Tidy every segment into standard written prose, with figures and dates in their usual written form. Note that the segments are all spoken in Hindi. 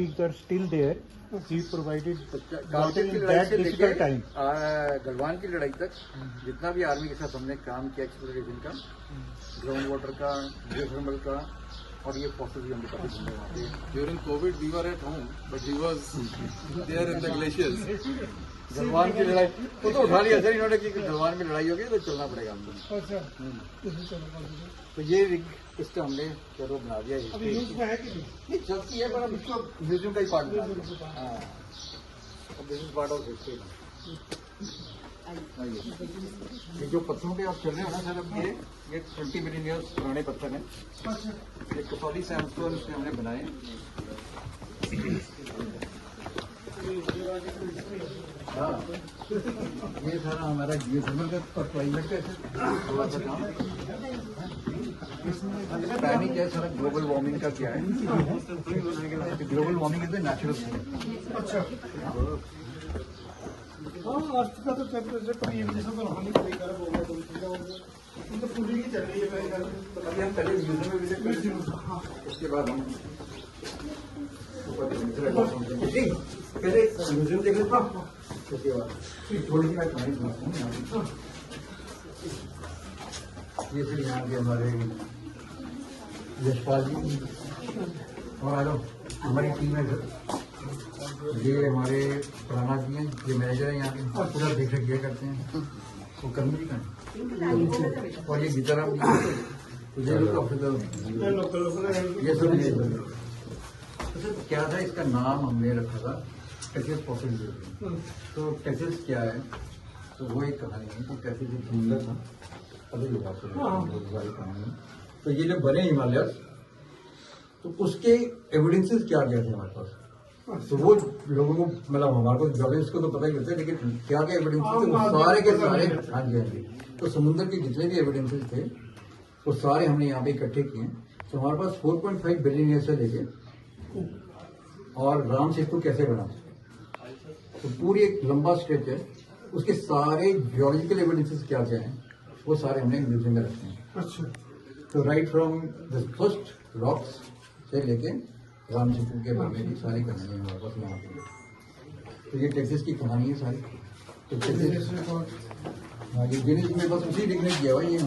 countries are still there. He provided Kargil की in लड़ाई that से लेके difficult time. गलवान की लड़ाई तक जितना भी आर्मी के साथ हमने काम किया एक्सप्लोरेशन का, ग्राउंड वाटर का, जियोथर्मल का, और ये फोर्सेस भी हमने काफी घूमे वहाँ पे। During COVID, we were at home, but he was there in the glaciers. Galwan की लड़ाई वो तो उठा लिया सर इन्होंने कि गलवान में लड़ाई होगी तो चलना पड़ेगा हमको। तो ये रिग सिस्टम हमने चलो बना दिया। नहीं चलती है पर अब इसको म्यूजियम का ही पार्ट बना दिया। हाँ, this is part of history. ये जो पत्थरों पे आप चल रहे हो ना सर, अब ये 20 मिलियन ईयर्स पुराने पत्थर हैं। ये कसौली सैंडस्टोन से हमने बनाए। हाँ, ये सारा हमारा जियोथर्मल का क्लाइमेट का थोड़ा सा काम है। इसमें प्लानिंग क्या है सारा ग्लोबल वार्मिंग का क्या है? Global warming is the natural thing. अच्छा, हाँ, अर्थ का तो टेम्परेचर कभी जैसा तो रहा नहीं कोई कर बोलना तो कूलिंग ही चल रही है। अभी हम पहले म्यूजियम में विजिट करते हैं, उसके बाद हम पहले म्यूजियम देख लेता हूँ, उसके बाद थोड़ी सी मैं कहानी सुनाता हूँ। ये फिर यहाँ के हमारे यशपाल जी और आ जाओ, हमारी टीम है सर। ये हमारे पुराना जी हैं, ये मैनेजर हैं यहाँ के, पूरा देख रेख करते हैं। वो कर्मी का है और ये गीताराम जी, ये लोग ऑफिसर, ये सब सर क्या था, इसका नाम हमने रखा था टेक्सास फॉसिल। तो टेक्सास क्या है, तो वो एक कहानी है। तो टेक्सास एक समुंदर था, अभी लोग आपको कहानी। तो ये जो बने हिमालय, तो उसके एविडेंसेस क्या क्या थे हमारे पास, तो वो लोगों को मतलब हमारे को जर्नलिस्ट को तो पता ही होता है, लेकिन क्या क्या एविडेंसेस थे वो सारे के सारे। हाँ जी, हाँ जी। तो समुद्र के जितने भी एविडेंसेस थे वो सारे हमने यहाँ पे इकट्ठे किए। तो हमारे पास 4.5 बिलियन ईयर से लेके और राम सेतु कैसे बना, तो पूरी एक लंबा स्ट्रेच है, उसके सारे जियोलॉजिकल एविडेंसेस क्या क्या हैं वो सारे हमने म्यूजियम में रखे हैं। अच्छा, तो right from the first rocks से लेके राम सेतु के बारे में सारी कहानी है हमारे पास यहाँ पे। तो ये टेक्सास की कहानी है सारी। तो हाँ, ये गिनीज में बस उसी लिखने किया हुआ ये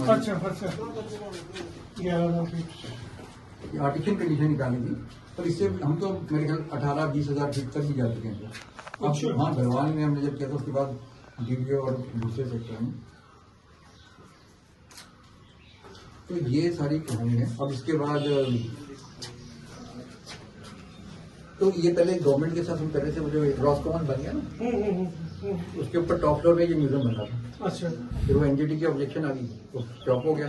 आर्टिफिशियल कंडीशन निकाली थी, पर इससे हम तो मेरे ख्याल 18-20 हज़ार फीट तक भी जा चुके हैं। अब हाँ, गलवान में हमने जब किया था उसके बाद डीवीओ और दूसरे सेक्टर में। तो ये सारी कहानी है। अब इसके बाद तो ये पहले गवर्नमेंट के साथ हम पहले से वो जो रॉसकॉमन बन गया ना, उसके ऊपर टॉप फ्लोर में ये म्यूजियम बना था। अच्छा, फिर वो एनजीटी की ऑब्जेक्शन आ गई, तो स्टॉप हो गया।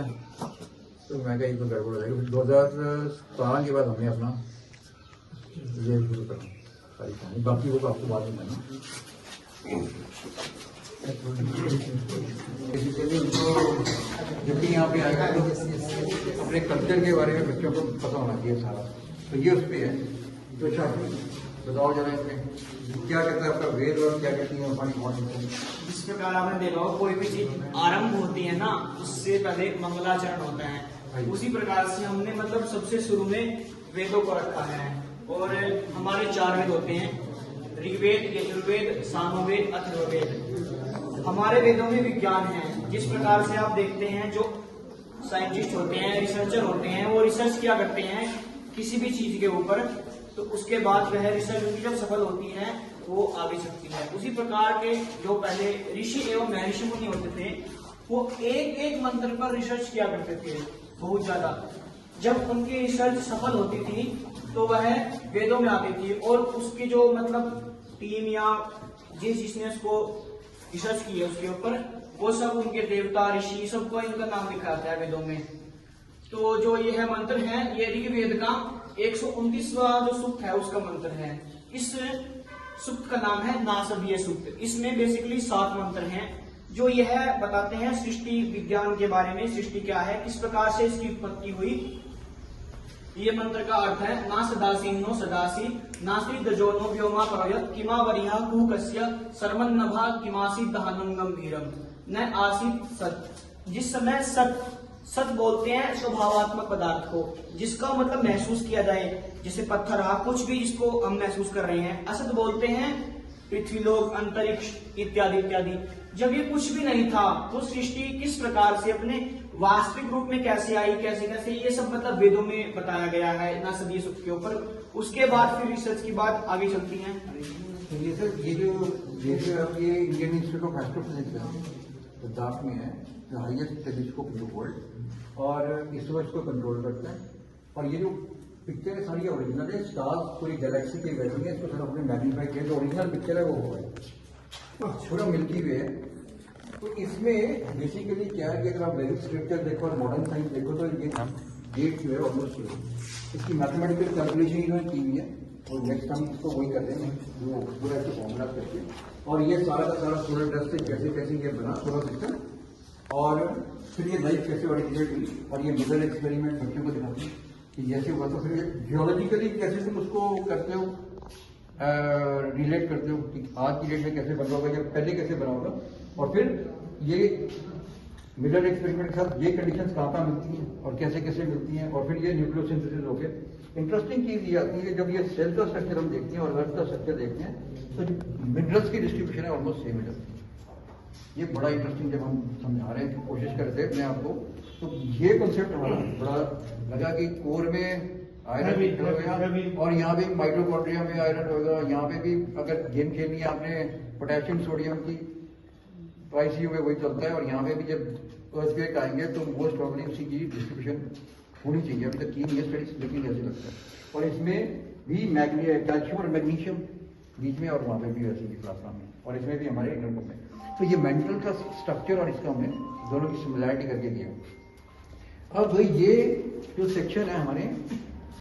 तो मैं कहा ये तो गड़बड़ हो जाएगा। फिर 2017 के बाद हमने अपना ये शुरू करा सारी कहानी, बाकी वो आपको बाद में कहना। जबकि यहाँ पे आएगा तो अपने कल्चर के बारे में बच्चों को पता होना चाहिए सारा। तो ये उस पर है। तो अच्छा बताओ जरा इसमें क्या कहता है आपका वेद और क्या कहती है हमारी मॉडर्न। जिस प्रकार आपने देखा हो कोई भी चीज आरंभ होती है ना, उससे पहले मंगलाचरण होता है। उसी प्रकार से हमने मतलब सबसे शुरू में वेदों को रखा है। और हमारे 4 वेद होते हैं, ऋग्वेद, यजुर्वेद, सामवेद, अथर्ववेद। हमारे वेदों में विज्ञान है। जिस प्रकार से आप देखते हैं जो साइंटिस्ट होते हैं, रिसर्चर होते हैं, वो रिसर्च क्या करते हैं किसी भी चीज के ऊपर, तो उसके बाद वह रिसर्च उनकी जब सफल होती है वो आगे चलती है। उसी प्रकार के जो पहले ऋषि एवं महर्षि मुनि होते थे वो एक एक मंत्र पर रिसर्च किया करते थे बहुत ज्यादा। जब उनकी रिसर्च सफल होती थी तो वह वेदों में आती थी, और उसकी जो मतलब टीम या जिसने उसको रिसर्च की है उसके ऊपर, वो सब उनके देवता ऋषि सबको इनका नाम लिखा जाता है वेदों में। तो जो ये है मंत्र है, ये ऋग्वेद का 129वां जो सूक्त है उसका मंत्र है। इस सूक्त का नाम है नासदीय सूक्त। इसमें बेसिकली 7 मंत्र हैं जो यह बताते हैं सृष्टि विज्ञान के बारे में, सृष्टि क्या है, किस प्रकार से इसकी उत्पत्ति हुई। ये मंत्र का अर्थ है ना सदासीनो सदासी नासी दजोनो व्योमा प्रयत किमा वरिहा कुकस्य सर्वन्नभा किमासी दहनं गंभीरम न आसित सत। जिस समय सत सच बोलते हैं स्वभावात्मक पदार्थ को, जिसका मतलब महसूस किया जाए, जैसे पत्थर रहा, कुछ भी जिसको हम महसूस कर रहे हैं। असत बोलते हैं पृथ्वीलोक, अंतरिक्ष इत्यादि इत्यादि। जब ये कुछ भी नहीं था तो सृष्टि किस प्रकार से अपने वास्तविक रूप में कैसे आई, कैसे कैसे, ये सब मतलब वेदों में बताया गया है ना सदी सुख के ऊपर। उसके बाद फिर रिसर्च की बात आगे चलती है। तो ये सर ये जो इंडियन इंस्टीट्यूट ऑफ एस्ट्रोफिजिक्स है, लद्दाख में है, जो highest telescope in the world, और इस वक्त इसको कंट्रोल करता है। और ये जो पिक्चर है सारी ओरिजिनल है, स्टार्स पूरी गैलेक्सी की वैल्यू है, इसको सर अपने मैग्नीफाई किया, जो ओरिजिनल पिक्चर है वो है पूरा मिल्की वे है। तो इसमें बेसिकली क्या है कि अगर आप वैदिक स्क्रिप्चर देखो और मॉडर्न साइंस देखो तो ये डेट जो है ऑलमोस्ट इसकी मैथमेटिकल कैलकुलेशन इन्होंने की हुई है, और नेक्स्ट हम इसको वही कर रहे हैं जो पूरा इसको फॉर्मूला करके, और ये सारा का सारा सोलर डस्ट से कैसे कैसे ये बना सोलर सिस्टम, और फिर ये लाइफ कैसे ऑरिजिनेट हुई, और ये मिडल एक्सपेरिमेंट बच्चों को दिखाते हैं कि जैसे हुआ। तो फिर जियोलॉजिकली कैसे तुम उसको करते हो, रिलेट करते हो कि आज की डेट में कैसे बना होगा या पहले कैसे बना होगा, और फिर ये मिडल एक्सपेरिमेंट के साथ ये कंडीशंस कहाँ कहाँ मिलती हैं और कैसे कैसे मिलती हैं, और फिर ये न्यूक्लियोसिंथेसिस हो गया। इंटरेस्टिंग चीज़ ये आती है जब ये सेल का स्ट्रक्चर हम देखते हैं और अर्थ का स्ट्रक्चर देखते हैं तो मिनरल्स की डिस्ट्रीब्यूशन है ऑलमोस्ट सेम है। ये बड़ा इंटरेस्टिंग जब हम समझा रहे हैं, कोशिश करते हैं अपने आप को, तो ये कॉन्सेप्ट हमारा बड़ा लगा कि कोर में आयरन होगा और यहाँ भी माइटोकॉन्ड्रिया में आयरन होगा, यहाँ पे भी अगर गेम खेलनी है आपने पोटेशियम सोडियम की तो ICU में वही चलता है, और यहाँ पे भी जब अर्थक्वेक आएंगे तो मोस्ट प्रॉब्लली उसी की डिस्ट्रीब्यूशन होनी चाहिए। अभी तक की नहीं है स्टडीज, लेकिन ऐसे लगता है। और इसमें भी कैल्शियम और मैग्नीशियम बीच में, और वहाँ पे भी ऐसी प्लाज्मा में, और इसमें भी हमारे इंटरकॉम में। तो ये मेंटल का स्ट्रक्चर और इसका हमने दोनों की सिमिलैरिटी करके किया। अब भाई ये जो सेक्शन है हमारे